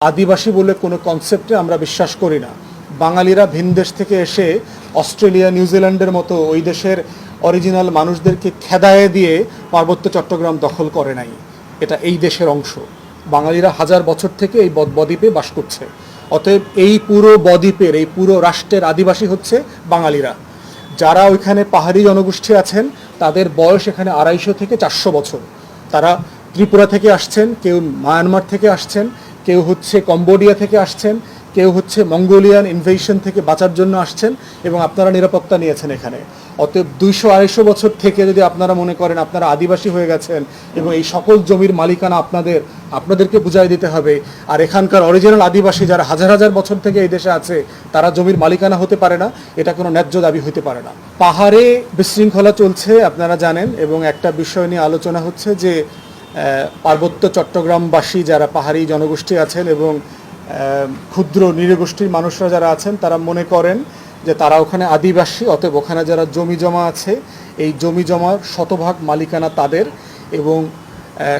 আদিবাসী বলে কোনো কনসেপ্টে আমরা বিশ্বাস করি না। বাঙালিরা ভিন দেশ থেকে এসে অস্ট্রেলিয়া নিউজিল্যান্ডের মতো ওই দেশের অরিজিনাল মানুষদেরকে খেদায়ে দিয়ে পার্বত্য চট্টগ্রাম দখল করে নাই। এটা এই দেশের অংশ। বাঙালিরা হাজার বছর থেকে এই বদ্বীপে বাস করছে। অতএব এই পুরো বদ্বীপের এই পুরো রাষ্ট্রের আদিবাসী হচ্ছে বাঙালিরা। যারা ওইখানে পাহাড়ি জনগোষ্ঠী আছেন তাদের বয়স এখানে 250 থেকে 400 বছর। তারা ত্রিপুরা থেকে আসছেন, কেউ মায়ানমার থেকে আসছেন, কেউ হচ্ছে কম্বোডিয়া থেকে আসছেন, কেউ হচ্ছে মঙ্গোলিয়ান ইনভেশন থেকে বাঁচার জন্য আসছেন এবং আপনারা নিরাপত্তা নিয়েছেন এখানে। অতএব 200-250 বছর থেকে যদি আপনারা মনে করেন আপনারা আদিবাসী হয়ে গেছেন এবং এই সকল জমির মালিকানা আপনাদেরকে বুঝাই দিতে হবে, আর এখানকার অরিজিনাল আদিবাসী যারা হাজার হাজার বছর থেকে এই দেশে আছে তারা জমির মালিকানা হতে পারে না, এটা কোনো ন্যায্য দাবি হতে পারে না। পাহাড়ে বিশৃঙ্খলা চলছে আপনারা জানেন, এবং একটা বিষয় নিয়ে আলোচনা হচ্ছে যে পার্বত্য চট্টগ্রামবাসী যারা পাহাড়ি জনগোষ্ঠী আছেন এবং ক্ষুদ্র নৃগোষ্ঠীর মানুষরা যারা আছেন তারা মনে করেন যে তারা ওখানে আদিবাসী, অতএব ওখানে যারা জমি জমা আছে এই জমি জমার শতভাগ মালিকানা তাদের, এবং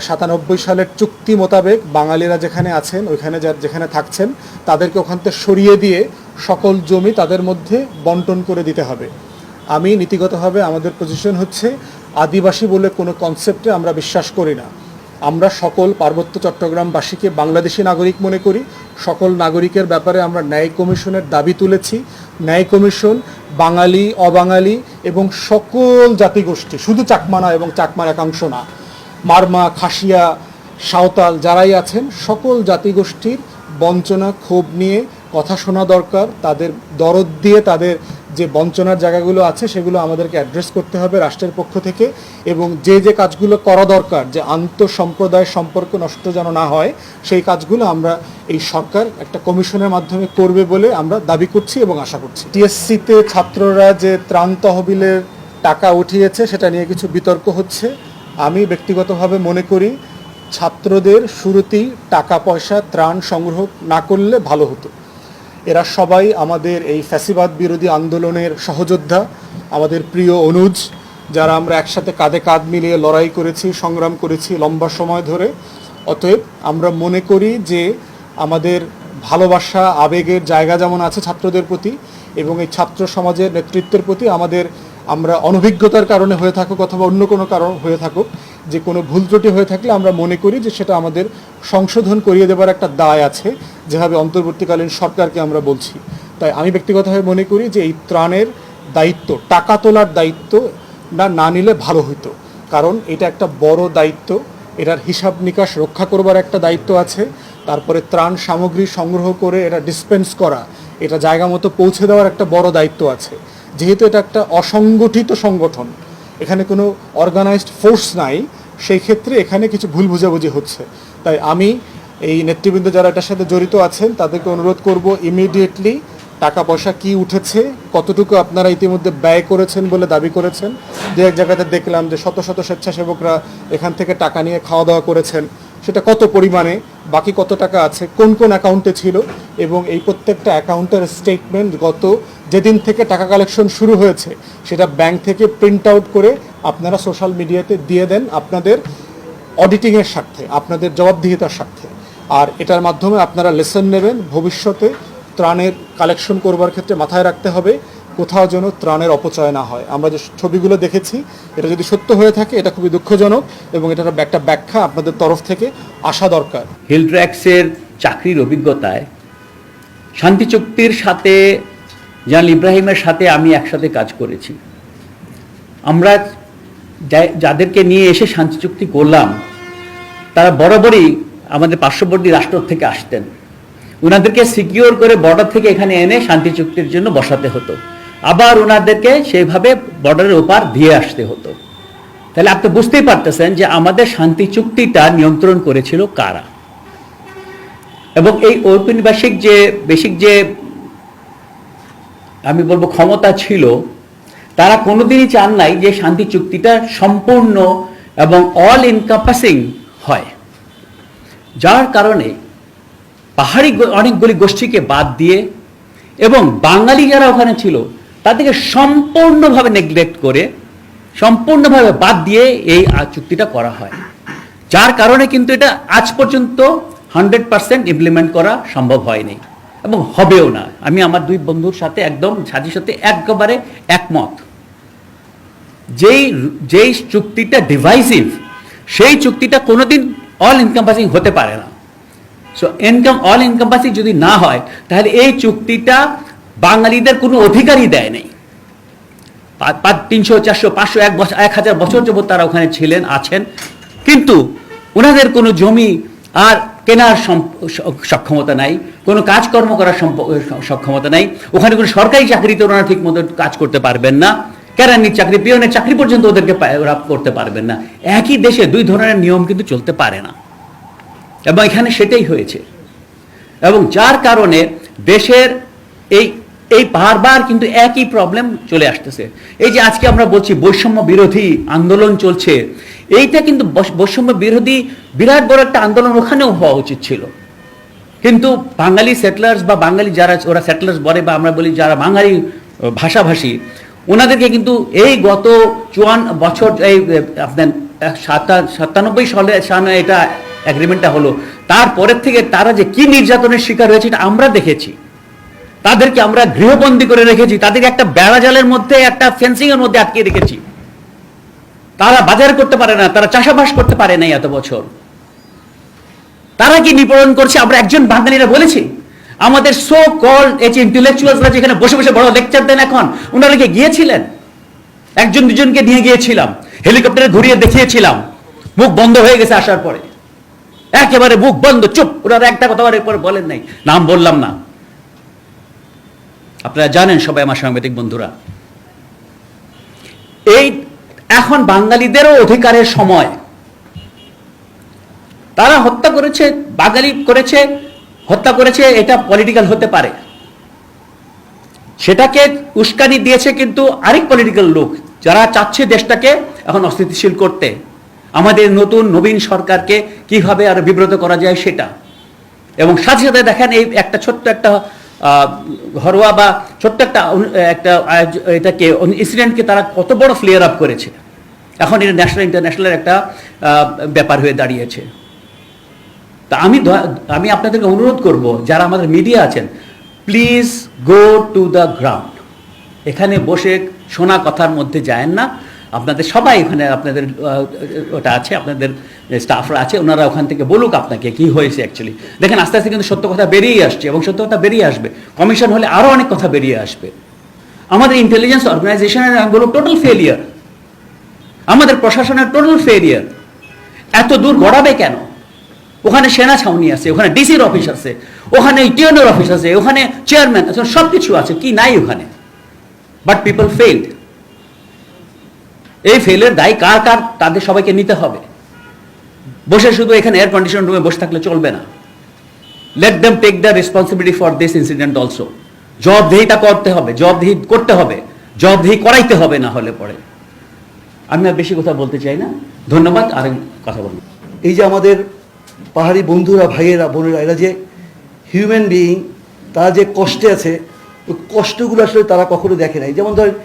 97 সালের চুক্তি মোতাবেক বাঙালিরা যেখানে আছেন ওইখানে যেখানে থাকছেন তাদেরকে ওখান থেকে সরিয়ে দিয়ে সকল জমি তাদের মধ্যে বন্টন করে দিতে হবে। আমি নীতিগতভাবে আমাদের পজিশন হচ্ছে আদিবাসী বলে কোনো কনসেপ্টে আমরা বিশ্বাস করি না। আমরা সকল পার্বত্য চট্টগ্রামবাসীকে বাংলাদেশি নাগরিক মনে করি। সকল নাগরিকের ব্যাপারে আমরা ন্যায় কমিশনের দাবি তুলেছি। ন্যায় কমিশন বাঙালি, অবাঙালি এবং সকল জাতিগোষ্ঠী, শুধু চাকমা না এবং চাকমার একাংশ না, মারমা, খাসিয়া, সাঁওতাল যারাই আছেন সকল জাতিগোষ্ঠীর বঞ্চনা ক্ষোভ নিয়ে কথা শোনা দরকার। তাদের দরদ দিয়ে তাদের যে বঞ্চনার জায়গাগুলো আছে সেগুলো আমাদেরকে অ্যাড্রেস করতে হবে রাষ্ট্রের পক্ষ থেকে, এবং যে কাজগুলো করা দরকার, যে আন্তঃসম্প্রদায় সম্পর্ক নষ্ট যেন না হয়, সেই কাজগুলো আমরা এই সরকার একটা কমিশনের মাধ্যমে করবে বলে আমরা দাবি করছি এবং আশা করছি। টিএসসিতে ছাত্ররা যে ত্রাণ তহবিলের টাকা উঠিয়েছে সেটা নিয়ে কিছু বিতর্ক হচ্ছে। আমি ব্যক্তিগতভাবে মনে করি ছাত্রদের শুরুতেই টাকা পয়সা ত্রাণ সংগ্রহ না করলে ভালো হতো। এরা সবাই আমাদের এই ফ্যাসিবাদ বিরোধী আন্দোলনের সহযোদ্ধা, আমাদের প্রিয় অনুজ, যারা আমরা একসাথে কাঁধে কাঁধ মিলিয়ে লড়াই করেছি, সংগ্রাম করেছি লম্বা সময় ধরে। অতএব আমরা মনে করি যে আমাদের ভালোবাসা, আবেগের জায়গা যেমন আছে ছাত্রদের প্রতি এবং এই ছাত্র সমাজের নেতৃত্বের প্রতি আমরা অনভিজ্ঞতার কারণে হয়ে থাকুক অথবা অন্য কোনো কারণ হয়ে থাকুক, যে কোনো ভুল ত্রুটি হয়ে থাকলে আমরা মনে করি যে সেটা আমাদের সংশোধন করিয়ে দেবার একটা দায় আছে, যেভাবে অন্তর্বর্তীকালীন সরকারকে আমরা বলছি। তাই আমি ব্যক্তিগতভাবে মনে করি যে এই ত্রাণের দায়িত্ব, টাকা তোলার দায়িত্ব না নিলে ভালো হতো, কারণ এটা একটা বড় দায়িত্ব। এটার হিসাব নিকাশ রক্ষা করবার একটা দায়িত্ব আছে। তারপরে ত্রাণ সামগ্রী সংগ্রহ করে এটা ডিসপেন্স করা, এটা জায়গা মতো পৌঁছে দেওয়ার একটা বড় দায়িত্ব আছে। যেহেতু এটা একটা অসংগঠিত সংগঠন, এখানে কোনো অর্গানাইজড ফোর্স নাই, সেই ক্ষেত্রে এখানে কিছু ভুল বুঝাবুঝি হচ্ছে। তাই আমি এই নেতৃবৃন্দ যারা এটার সাথে জড়িত আছেন তাদেরকে অনুরোধ করব, ইমিডিয়েটলি টাকা পয়সা কি উঠেছে, কতটুকু আপনারা ইতিমধ্যে ব্যয় করেছেন বলে দাবি করেছেন। যে এক জায়গাতে দেখলাম যে শত শত স্বেচ্ছাসেবকরা এখান থেকে টাকা নিয়ে খাওয়া দাওয়া করেছেন, সেটা কত পরিমাণে, বাকি কত টাকা আছে, কোন কোন অ্যাকাউন্টে ছিল, এবং এই প্রত্যেকটা অ্যাকাউন্টের স্টেটমেন্ট গত যেদিন থেকে টাকা কালেকশন শুরু হয়েছে সেটা ব্যাংক থেকে প্রিন্ট আউট করে আপনারা সোশ্যাল মিডিয়াতে দিয়ে দেন আপনাদের অডিটিংয়ের স্বার্থে, আপনাদের জবাবদিহিতার স্বার্থে। আর এটার মাধ্যমে আপনারা লেসন নেবেন। ভবিষ্যতে ত্রাণের কালেকশন করবার ক্ষেত্রে মাথায় রাখতে হবে কোথাও যেন ত্রাণের অপচয় না হয়। আমরা যে ছবিগুলো দেখেছি এটা যদি সত্য হয়ে থাকে এটা খুবই দুঃখজনক, এবং এটার একটা ব্যাখ্যা আপনাদের তরফ থেকে আসা দরকার। হিলট্র্যাক্সের চাকরির অভিজ্ঞতায় শান্তি চুক্তির সাথে জান ইব্রাহিমের সাথে আমি একসাথে কাজ করেছি। আমরা যাদেরকে নিয়ে এসে শান্তি চুক্তি করলাম তারা বরাবরই আমাদের পার্শ্ববর্তী রাষ্ট্র থেকে আসতেন। ওনাদেরকে সিকিউর করে বর্ডার থেকে এখানে এনে শান্তি চুক্তির জন্য বসাতে হতো, আবার ওনাদেরকে সেইভাবে বর্ডারের ওপার দিয়ে আসতে হতো। তাহলে আপনি বুঝতেই পারতেছেন যে আমাদের শান্তি চুক্তিটা নিয়ন্ত্রণ করেছিল কারা। এবং এই ঔপনিবেশিক যে বেসিক যে আমি বলবো ক্ষমতা ছিল, তারা কোনোদিনই চান নাই যে শান্তি চুক্তিটা সম্পূর্ণ এবং অল এনকাম্পাসিং হয়, যার কারণে পাহাড়ি অনেকগুলি গোষ্ঠীকে বাদ দিয়ে এবং বাঙালি যারা ওখানে ছিল তাদেরকে সম্পূর্ণভাবে নেগলেক্ট করে, সম্পূর্ণভাবে বাদ দিয়ে এই চুক্তিটা করা হয়, যার কারণে কিন্তু এটা আজ পর্যন্ত 100% ইমপ্লিমেন্ট করা সম্ভব হয়নি এবং হবেও না। আমি আমার দুই বন্ধুর সাথে একদম সাজির সাথে একেবারে একমত। যেই চুক্তিটা ডিভাইসিভ, সেই চুক্তিটা কোনোদিন অল ইনকাম্পাসিং হতে পারে না। সো অল ইনকাম্পাসিং যদি না হয়, তাহলে এই চুক্তিটা বাঙালিদের কোনো অধিকারই দেয় নাই। 300, 400, 500, 1000 বছর যাবত তারা ওখানে ছিলেন, আছেন, কিন্তু ওনাদের কোনো জমি আর কেনার সক্ষমতা নাই, কোনো কাজকর্ম করার সক্ষমতা নাই। ওখানে কোনো সরকারি চাকরিতে ওনারা ঠিক মতো কাজ করতে পারবেন না, কেরানির চাকরি, পিয়নের চাকরি পর্যন্ত ওদেরকে ওরা করতে পারবেন না। একই দেশে দুই ধরনের নিয়ম কিন্তু চলতে পারে না, এবং এখানে সেটাই হয়েছে। এবং যার কারণে দেশের এই বারবার কিন্তু একই প্রবলেম চলে আসতেছে। এই যে আজকে আমরা বলছি বৈষম্য বিরোধী আন্দোলন চলছে, এইটা কিন্তু বৈষম্য বিরোধী বিরাট বড় একটা আন্দোলন ওখানেও হওয়া উচিত ছিল। কিন্তু বাঙালি সেটলার্স বা বাঙালি যারা, ওরা সেটলার্স বলে বা আমরা বলি যারা বাঙালি ভাষাভাষী, ওনাদেরকে কিন্তু এই গত 54 বছর, এই আপনার 97 সালে এটা এগ্রিমেন্টটা হলো, তারপরের থেকে তারা যে কি নির্যাতনের শিকার হয়েছে এটা আমরা দেখেছি। তাদেরকে আমরা গৃহবন্দী করে রেখেছি, তাদেরকে একটা বেড়াজালের মধ্যে, একটা ফেন্সিং এর মধ্যে আটকে রেখেছি। তারা বাজার করতে পারে না, তারা চাষাবাস করতে পারে নাই এত বছর। তারা কি নিপীড়ন করছে আমরা একজন বাঙালিরা বলেছি? আমাদের সো কল্ড ইন্টেলেকচুয়ালসরা যেখানে বসে বসে বড় লেকচার দেন এখন, ওনারা কি গিয়েছিলেন? একজন দুজনকে নিয়ে গিয়েছিলাম, হেলিকপ্টারে ঘুরিয়ে দেখিয়েছিলাম, মুখ বন্ধ হয়ে গেছে আসার পরে, একেবারে মুখ বন্ধ, চুপ। ওনারা একটা কথা এরপর বলেন নাই, নাম বললাম না। আপনারা জানেন সবাই, আমার সাংবাদিক বন্ধুরা, এই এখন বাঙালিদেরও অধিকারের সময়। তারা হত্যা করেছে, বাঙালি করেছে, হত্যা করেছে, এটা পলিটিক্যাল হতে পারে, সেটাকে উস্কানি দিয়েছে কিন্তু আরেক পলিটিক্যাল লোক, যারা চাচ্ছে দেশটাকে এখন অস্থিতিশীল করতে, আমাদের নতুন নবীন সরকারকে কিভাবে আর বিব্রত করা যায় সেটা। এবং সাথে সাথে দেখেন এই একটা ছোট্ট একটা ঘরোয়া বা ছোট্ট একটা এটাকে ইনসিডেন্টকে তারা কত বড় ফ্লেয়ার আপ করেছে। এখন এটা ন্যাশনাল ইন্টারন্যাশনালের একটা ব্যাপার হয়ে দাঁড়িয়েছে। তা আমি আপনাদেরকে অনুরোধ করব, যারা আমাদের মিডিয়া আছেন, please go to the ground. এখানে বসে শোনা কথার মধ্যে যায়েন না। আপনাদের সবাই ওখানে, আপনাদের ওটা আছে, আপনাদের স্টাফরা আছে, ওনারা ওখান থেকে বলুক আপনাকে কি হয়েছে অ্যাকচুয়ালি। দেখেন আস্তে আস্তে কিন্তু সত্য কথা বেরিয়ে আসছে, এবং সত্য কথা বেরিয়ে আসবে। কমিশন হলে আরও অনেক কথা বেরিয়ে আসবে। আমাদের ইন্টেলিজেন্স অর্গানাইজেশনের হলো টোটাল ফেলিয়ার, আমাদের প্রশাসনের টোটাল ফেলিয়ার। এত দূর গড়াবে কেন? ওখানে সেনা ছাউনি আছে, ওখানে ডিসির অফিস আছে, ওখানে টিএনওর অফিস আছে, ওখানে চেয়ারম্যান আছে, সব কিছু আছে, কি নাই ওখানে? But people failed. এই ফেলের দায় কার কার, তাদের সবাইকে নিতে হবে। বসে শুধু এখানে এয়ার কন্ডিশন রুমে বসে থাকলে চলবে না। Let them take the responsibility for this incident also. জবাবদিহিতা করতে হবে, জবাবদিহি করতে হবে, জবাবদিহি করাইতে হবে, না হলে পরে। আমি আর বেশি কথা বলতে চাই না, ধন্যবাদ। আর কথা বলুন। এই যে আমাদের পাহাড়ি বন্ধুরা, ভাইয়েরা, বোনেরা, এরা যে হিউম্যান বিইং, তারা যে কষ্টে আছে, ওই কষ্টগুলো আসলে তারা কখনো দেখে নাই। যেমন ধরেন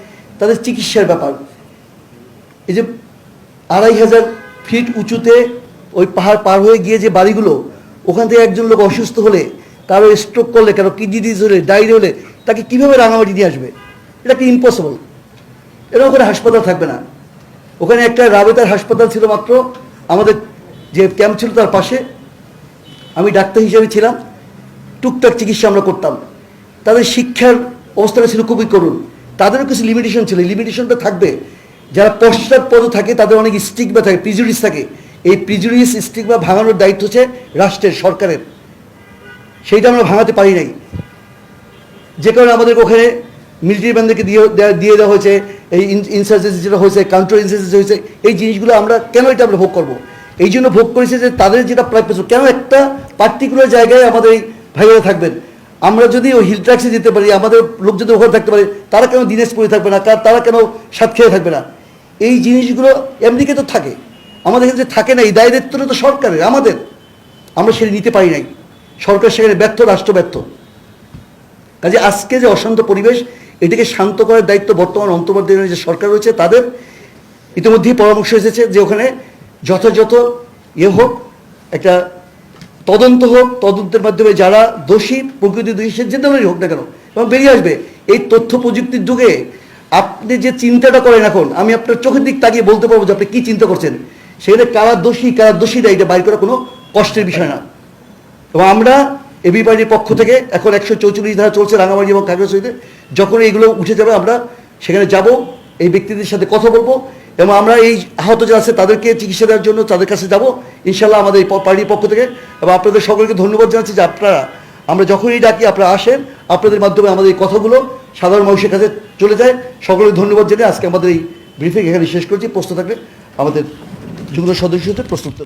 তাদের চিকিৎসার ব্যাপার, এই যে 2500 ফিট উঁচুতে ওই পাহাড় পার হয়ে গিয়ে যে বাড়িগুলো, ওখান থেকে একজন লোক অসুস্থ হলে, কারো স্ট্রোক করলে, কারো কিডনি ডিজিজ হলে, ডায়রি হলে, তাকে কীভাবে রাঙামাটি নিয়ে আসবে? এটা কি ইম্পসিবল? এটা ওখানে হাসপাতাল থাকবে না। ওখানে একটা রাবেতার হাসপাতাল ছিল মাত্র, আমাদের যে ক্যাম্প ছিল তার পাশে। আমি ডাক্তার হিসেবে ছিলাম, টুকটাক চিকিৎসা আমরা করতাম। তাদের শিক্ষার অবস্থাটা ছিল খুবই করুণ, তাদেরও কিছু লিমিটেশন ছিল। লিমিটেশনটা থাকবে, যারা পশ্চাৎপদ থাকে তাদের অনেক স্টিগমা থাকে, প্রিজুডিস থাকে। এই প্রিজুডিস স্টিগমা ভাঙানোর দায়িত্ব হচ্ছে রাষ্ট্রের, সরকারের। সেইটা আমরা ভাঙাতে পারি নাই, যে কারণে আমাদেরকে ওখানে মিলিটারি ম্যানদেরকে দিয়ে দেওয়া হয়েছে। এই ইনসার্জেন্সি যেটা হয়েছে, কাউন্টার ইনসার্জেন্সি হয়েছে, এই জিনিসগুলো আমরা কেন এটা আমরা ভোগ করবো? এই জন্য ভোগ করেছে যে তাদের যেটা প্রাপ্য, কেন একটা পার্টিকুলার জায়গায় আমাদের এই ভাইয়েরা থাকবেন। আমরা যদি ওই হিল ট্র্যাক্সে যেতে পারি, আমাদের লোক যদি ওখানে থাকতে পারে, তারা কেন দিনাজপুরে থাকবে না? তারা কেন সাতক্ষীরায় থাকবে না? এই জিনিসগুলো এমনিকে তো থাকে, আমাদের ক্ষেত্রে থাকে না। এই দায় দায়িত্বটা তো সরকারের, আমাদের। আমরা সেটা নিতে পারি নাই, সরকার সেখানে ব্যর্থ, রাষ্ট্র ব্যর্থ। কাজে আজকে যে অশান্ত পরিবেশ, এটাকে শান্ত করার দায়িত্ব বর্তমান অন্তর্বর্তীকালীন যে সরকার রয়েছে তাদের। ইতিমধ্যেই পরামর্শ এসেছে যে ওখানে যথাযথ হোক, একটা তদন্ত হোক, তদন্তের মাধ্যমে যারা দোষী, প্রকৃতি দোষী, সে যে ধরনেরই হোক না কেন, এবং বেরিয়ে আসবে। এই তথ্য প্রযুক্তির যুগে আপনি যে চিন্তাটা করেন এখন, আমি আপনার চোখের দিক তাকিয়ে বলতে পারবো যে আপনি কি চিন্তা করছেন, সেখানে কারা দোষী কারা দোষী না, এটা বাইর করা কোনো কষ্টের বিষয় না। এবং আমরা এবি পার্টির পক্ষ থেকে এখন 144 ধারা চলছে রাঙামাটি এবং খাগড়াছড়িতে, যখন এইগুলো উঠে যাবে আমরা সেখানে যাব, এই ব্যক্তিদের সাথে কথা বলবো, এবং আমরা এই আহত যারা আছে তাদেরকে চিকিৎসা দেওয়ার জন্য তাদের কাছে যাব ইনশাল্লাহ আমাদের এই পার্টির পক্ষ থেকে। এবং আপনাদের সকলকে ধন্যবাদ জানাচ্ছি যে আপনারা, আমরা যখনই ডাকি আপনারা আসেন, আপনাদের মাধ্যমে আমাদের এই কথাগুলো সাধারণ মানুষের কাছে চলে যায়। সকলকে ধন্যবাদ জানিয়ে আজকে আমাদের এই ব্রিফিং এখানে শেষ করছি। প্রশ্ন থাকলে আমাদের যুগ্ম সদস্য হতে প্রস্তুত।